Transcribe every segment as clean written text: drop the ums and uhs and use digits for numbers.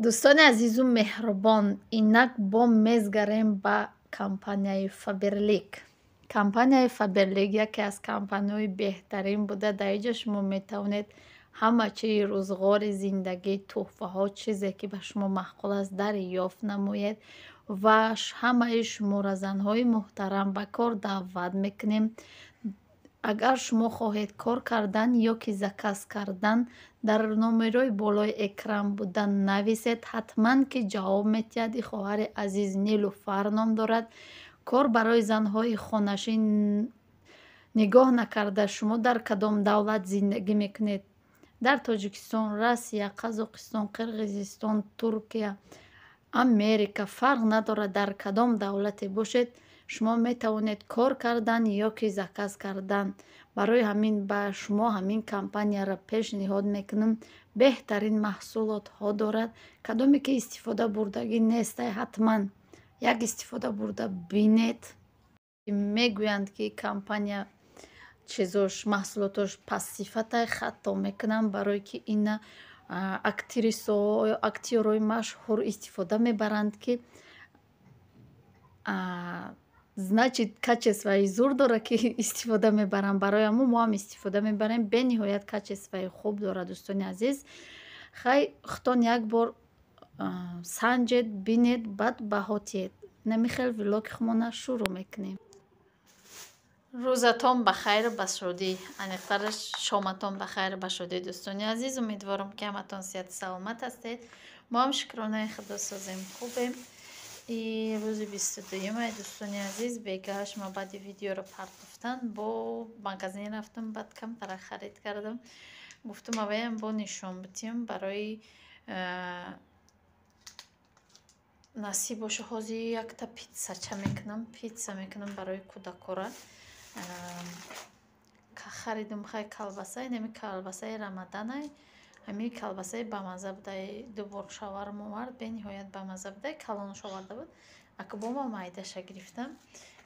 Дӯстони азизу меҳрубон, инак бо мезгарем ба компанияи Faberlic. Компанияи Faberlic яке аз компаниҳои беҳтарин буда, дар ин ҷо шумо метавонед ҳама чизи рӯзғори зиндагӣ, тӯҳфаҳо, чизе ки ба шумо маъқул аст дарёфт намоед ва ҳамаи шуморо занҳои муҳтарам ба кор даъват мекунем. Агар шумо хоҳед кор кардан ё ки заказ кардан, дар номерои болои экран буда нависед, ҳатман ки ҷавоб метиҳад. И хоҳари азиз Нилуфар ном дорад. Кор барои занҳои хонашин. Нигоҳ накарда шумо дар кадом давлат зиндагӣ мекунед, дар Тоҷикистон, Россия, Қазоқистон, Қирғизистон, Туркия, Америка, фарқ надорад дар кадом давлате бошед, шумо метавонед кор кардан ё ки заказ кардан. Барои ҳамин ба шумо ҳамин компанияро пешниҳод мекунам. Беҳтарин маҳсулотҳо дорад. Кадоме ки истифода бурдагӣ нестай, ҳатман як истифода бурда бинед. Мегӯянд ки компания чизош маҳсулотош пастсифатай, хато мекунанд, барое ки ина актрисаҳо ё актёрҳои машҳур истифода мебаранд, ки значит качествои зур дорад, ки истифода мебаранд. Барои ҳамон мо ҳам истифода мебарем. Бениҳоят качествои хуб дорад. Дӯстони азиз, хай хутон як бор санҷед, бинед, баъд баҳо диҳед. Намихел влоги хумона шурӯъ мекунем. Рӯзатон бахайр ба шодӣ, аниқтараш шоматон бахайр ба шодӣ. Дӯстони азиз, умедворам ки ҳаматон сиҳату саломат ҳастед. Мо ҳам шукронаи Худо созем, хубем. И рӯзи 22-ум дӯстони азиз, бегашт ма баъди видеоро партофтан бо магазин рафтам, баъд камтарак харид кардам. Гуфтам аваям бо нишон битем барои насиб боша. Ҳозир якта питсача мекунам, питса мекунам барои кӯдакора. Харидам хай колбаса, инами колбасаи рамаданай, ҳамин колбасаи бамаза будай, дубор шаварм овард, бениҳоят бамаза будай, калонаш оварда буд. Акбома майдаша гирифтам.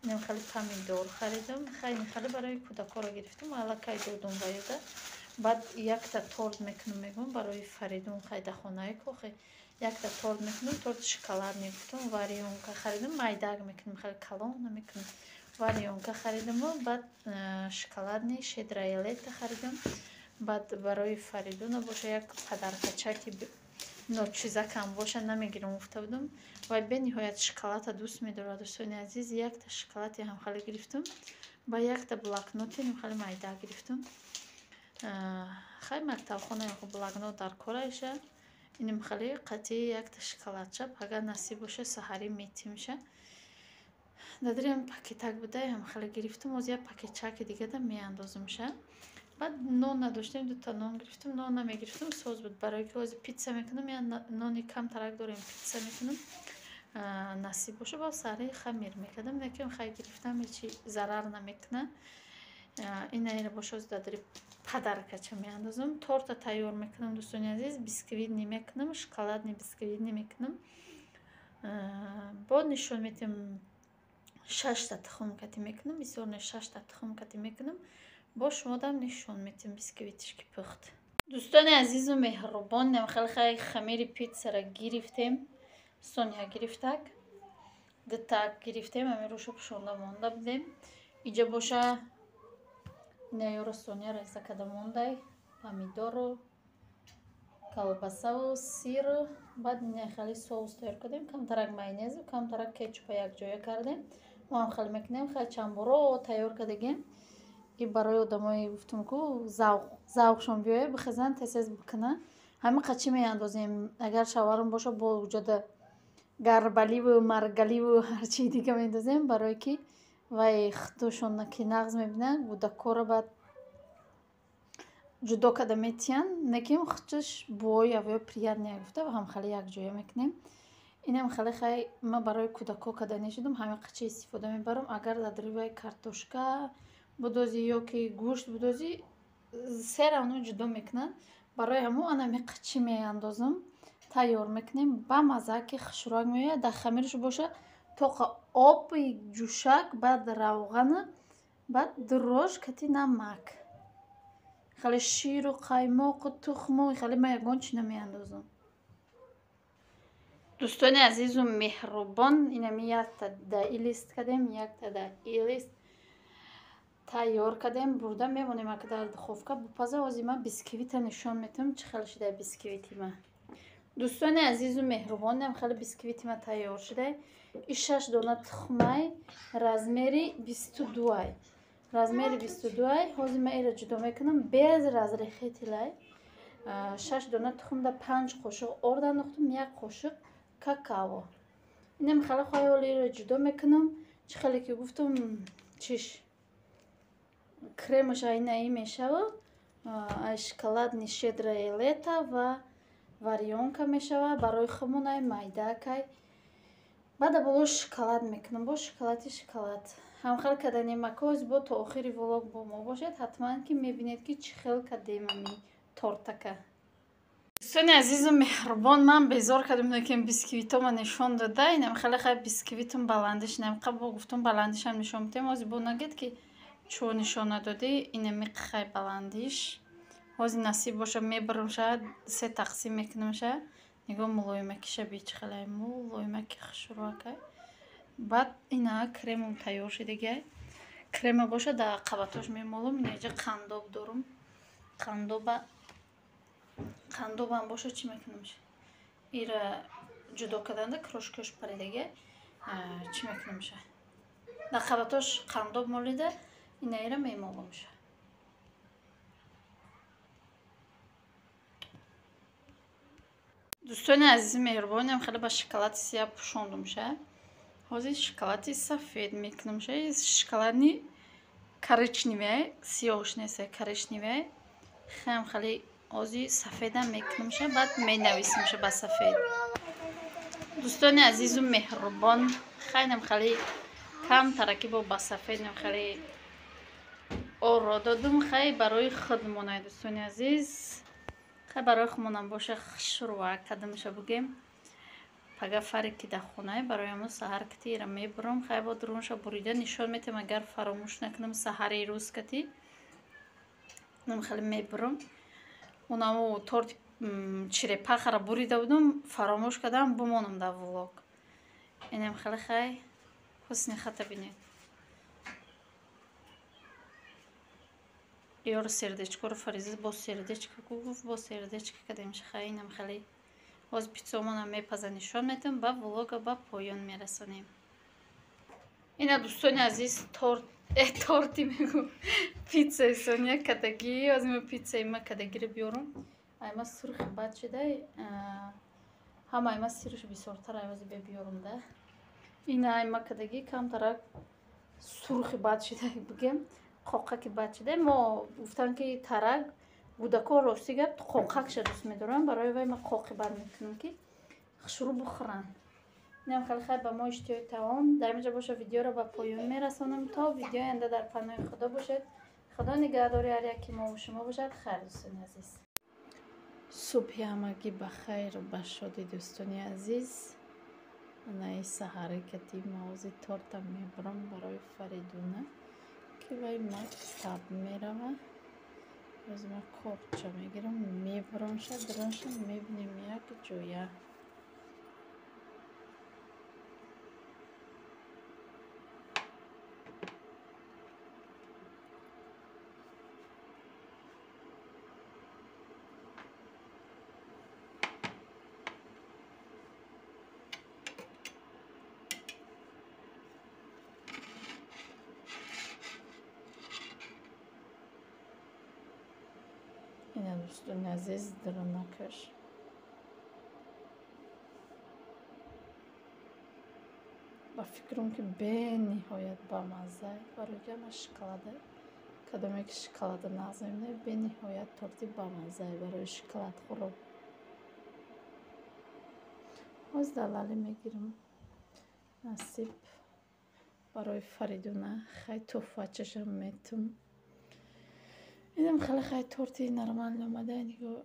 Инам хали помидор харидам, хайни хали барои кӯдакора гирифтам, аллакай додум ба ёда. Баъд якта торт мекунам, мегӯям барои Фаридун хайда хонаи кохи. Якта торт мекунам, торти шоколадный гуфтам, варёнка харидам, майдаак мекунам, хали калон намекунам. Варёнка харидам, баъд шоколадный шедраелета харидам. Баъд барои Фаридуна боша як падаркачаки ночизакам боша намегирам гуфта будам. Вай бениҳоят шоколада дӯст медорад. Дӯстони азиз, якта шоколади ҳам хали гирифтам, ба якта блокноти ҳам хали майдаак гирифтам. Хай мактабхонаи блокнот дар кораиша. Инам хали қатъи якта шоколадча, агар насиб боша саҳарӣ метимша. Дадирам пакетак будай ҳам хали гирифтам, оз як пакетчаки дигада меандозамша. Баъд нон надоштем, дута нон гирифтам, нон намегирифтам, соз буд. Барои ки ҳозир питса мекунам, я нони камтарак дорем, питса мекунам. Насиб боша ба саҳари хамир мекардам, якам хай гирифтам, ҳечи зарар намекуна. Инаира боша дадири падаркача меандозам. Торта тайёр мекунам, дӯстони азиз, бисквитни мекунам, шоколадни бисквитни мекунам. Бо нишон метем 6 тухм катӣ мекунам, бисёр не 6 тухм катӣ мекунам. Бо шумо дам нишон метем бисквитиш ки пухт. Дӯстони азизу меҳрубон, хелхай хамири питсаро гирифтем. Соня гирифтак, дутак гирифтем, амироша пушонда монда будем. Иҷа боша наёра Соня реза када мондай, помидору, колбасаву сиру, баъд нехали соус тайёр кардем, камтарак майонезу, камтарак кетчупа якҷоя кардем. Мо ҳам хел мекунем, хай чандборо тайёр кардагем. И барои одамои гуфтам ку завқшон биёяд бихезан тез бикунан. Ҳамин қачи меандозем. Агар шаварм боша бо вуҷуда гарбаливу маргаливу ҳарчи дига меандозем, барое ки вай худошон ки нағз мебинанд, гӯдакора баъд ҷудо када метиҳанд, неким худш бояв ё приятная гуфта ҳам хали якҷоя мекунем. Инам хали хай ма барои кӯдако када нешудам, ҳамин қачи истифода мебарам. Агар дадири вай картошка будозӣ ё ки гӯшт будозӣ, се равно ҷудо мекунанд. Барои ҳамон анами қачи меандозам, тайёр мекунем. Ба маза ки хушрак меояд, дар хамирш боша тоқа оби ҷӯшак, баъд равғана, баъд дурож кати намак. Хали ширу қаймоқу тухму хали ма ягон чӣ намеандозам. دوستان عزیز و مهربان اینم یک تا دایی لیست کردیم یک تا دایی لیست تیار کردیم برده میمونیم اگه در دخوفکا بپازه از این من بیسکویت نشان میتونم چه خیلی شده بیسکویتی من دوستان عزیز و مهربان هم خیلی بیسکویتی من تیار شده این 6 دانه تخمه رزمری 22 رزمری 22 حاضر من ایره جدا میکنم bez razrexi tilay 6 دانه تخم ده 5 قاشق آرد انداختم یک قاشق کاکائو اینم خیلی خیلی رو جدا میکنم چه خیلی که گفتم چیش کرمش این میشه و شکلات شدره لیتا و واریونکا میشه برای خمون مایداکای بعد باش شکلات میکنم با شکلات هم خیلی کدنی مکوز با تا آخری ولاگ با ما باشد حتما که میبینید که چه خیلی کدیم امی تورتکه دوستان عزیز و مهربان من بیزار کردم که بیسکویتم نشان داده اینم خیلی بیسکویتم بلندش نم قبل گفتم بلندش هم نشان میدم از بو نگید که چو نشان ندادی اینم خیلی بلندش از نصیب باشه میبرم شاید 3 تقسیم میکنم شاید نگاه ملایمکیش بیچ خیلی ملایمکی خشروکه بعد اینا کرمم تیار شده دیگه کرم باشه در قباتش میمالم اینجا قنداب دارم قندوبم باشه چی میکنم ایره جدا کردنده کروشکش پریدگه چی میکنم در قباتش قندوب مولیده اینا ایره میمالم دوستان عزیز مهربانم خیلی با شکلات سیاه پوشوندم حاضر شکلاتی سفید میکنم شکلاتی коричневый سیاهش نیست коричневый خیلی آزی سفیدم میکنم بعد می نویسیم با سفید دوستان عزیز و مهربان خیلی کم ترکیب با سفید خیلی آرا دادم خیلی برای خودمون دوستان عزیز خیلی برای خودمون باشه شروع کردمش بگیم پگه فرقی در خونه برای ما سحر کتی را میبرم خیلی با درونش بریده نشان میتیم اگر فراموش نکنم سحری روز کتی نم خیلی میبرم اونمو تورت چرپاخ را بریده بودم فراموش کردم بمانم در ولاگ اینم خیلی حسن خطا بینید یار سردچکو رو فریزه با سردچکو گفت با سردچکو کدیمش خیلی اینم خیلی باز پیتزامون هم میپزه نشان میتونم با ولاگ با پایان میرسانیم اینا دوستان عزیز تورتی میگو پیتزای سونیا کدگی از این پیتزای ما کدگی رو بیارم ایما سرخ بد شده همه ایما سیرش بسیارتر ایوازی بیارم ده اینا ایما کدگی کم ترک سرخ بد شده بگم قاقه که بد شده ما گفتن که ترک بودکو راستی گفت قاقه شده دوست میدارم برای وای ما قاقه بر میکنم که شروع بخورن نم خیلی به ما اشتیاق تمام در اینجا باشه ویدیو رو به پایان میرسونم تا ویدیو آینده در پناه خدا باشد خدا نگهداری هر یکی ما و شما باشد خیر دوستان عزیز صبح همگی بخیر و بشادی دوستان عزیز نه سحری کتی موزی تورت میبرم برای فریدونه که وای مکتب میرم از ما کورچه میگیرم میبرم شد درنش میبینیم یک جویه اینا دوستان عزیز درنکش با فکرم که به نهایت با مزه برای جمع شکلاته کدام یک شکلات نازنینه به نهایت تورتی با مزه برای شکلات خورم از دلالی میگیرم نصیب برای فریدونه خیلی توفه چشم میتونم اینم خیلی تورتی نرمال اومده نگاه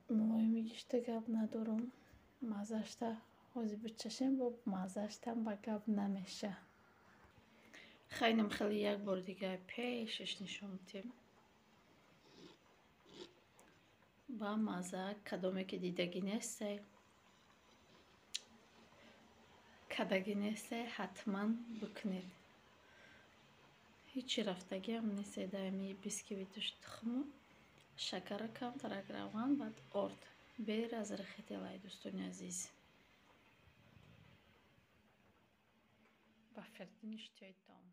ملایم گشته گب ندارم مزهشتا حاضی بچشم با مزهشتا با گب نمیشه خیلی یک بار دیگه پیشش نشون میدیم با مزه کدومی که دیدگی نیسته кадагине се ҳатман бикунед. Ҳичи рафтагиам нест даами бисквитуш тухму шакара камтар аграван бад орд бер аз рахетелай дӯстони азиз. Ба фердини штойтам.